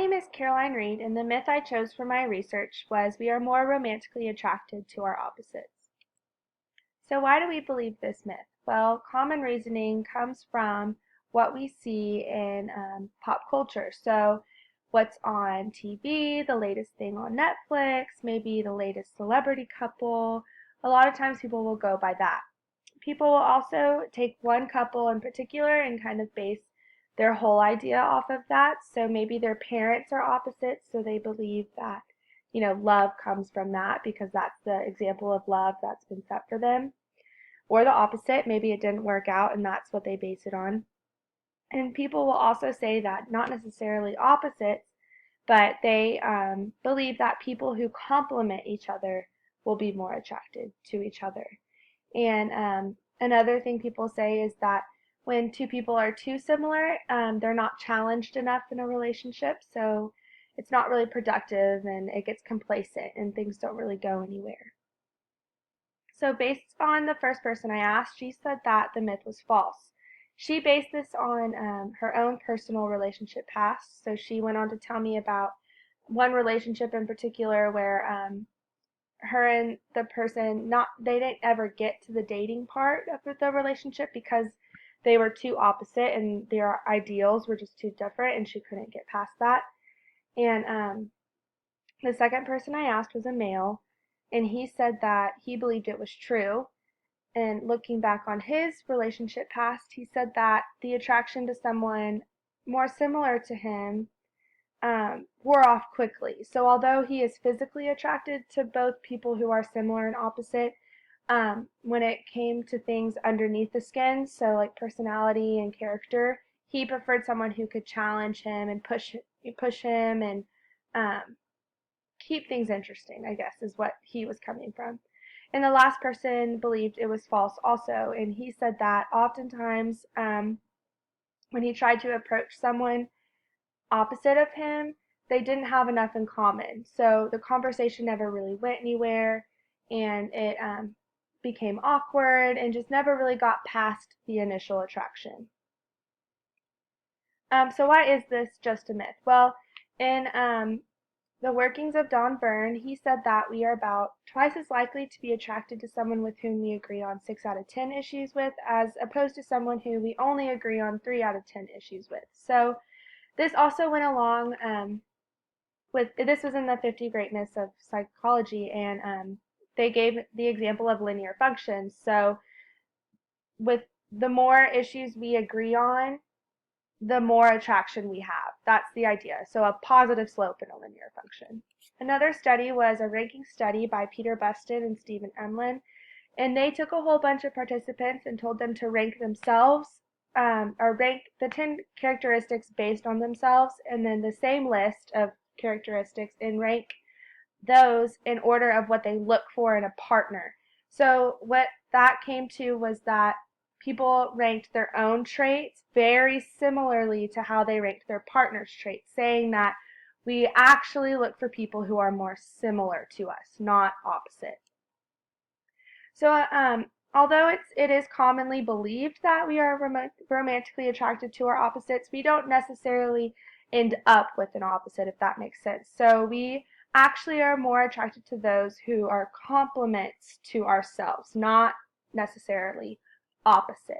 name is Caroline Reed, and the myth I chose for my research was we are more romantically attracted to our opposites. So why do we believe this myth? Well, common reasoning comes from what we see in pop culture. So what's on TV, the latest thing on Netflix, maybe the latest celebrity couple. A lot of times people will go by that. People will also take one couple in particular and kind of base their whole idea off of that. So maybe their parents are opposites, so they believe that, love comes from that because that's the example of love that's been set for them. Or the opposite, maybe it didn't work out and that's what they base it on. And people will also say that not necessarily opposites, but they believe that people who complement each other will be more attracted to each other. And another thing people say is that when two people are too similar, they're not challenged enough in a relationship, so it's not really productive and it gets complacent and things don't really go anywhere. So based on the first person I asked, she said that the myth was false. She based this on her own personal relationship past, so she went on to tell me about one relationship in particular where her and the person they didn't ever get to the dating part of the relationship because they were too opposite and their ideals were just too different and she couldn't get past that. And the second person I asked was a male, and he said that he believed it was true. And looking back on his relationship past, he said that the attraction to someone more similar to him wore off quickly. So although he is physically attracted to both people who are similar and opposite, when it came to things underneath the skin, so like personality and character, he preferred someone who could challenge him and push him and keep things interesting, I guess, is what he was coming from. And the last person believed it was false also, and he said that oftentimes when he tried to approach someone opposite of him, they didn't have enough in common. So the conversation never really went anywhere, and it became awkward and just never really got past the initial attraction. So why is this just a myth? Well, in the workings of Don Byrne, he said that we are about twice as likely to be attracted to someone with whom we agree on 6 out of 10 issues with as opposed to someone who we only agree on 3 out of 10 issues with. So this also went along this was in the 50 Greatness of Psychology, and they gave the example of linear functions. So with the more issues we agree on, the more attraction we have. That's the idea. So a positive slope in a linear function. Another study was a ranking study by Peter Buston and Stephen Emlin, and they took a whole bunch of participants and told them to rank themselves, or rank the 10 characteristics based on themselves, and then the same list of characteristics and rank those in order of what they look for in a partner. So what that came to was that people ranked their own traits very similarly to how they ranked their partner's traits, saying that we actually look for people who are more similar to us, not opposite. So although it is commonly believed that we are romantically attracted to our opposites, we don't necessarily end up with an opposite, if that makes sense. So we actually are more attracted to those who are complements to ourselves, not necessarily opposite.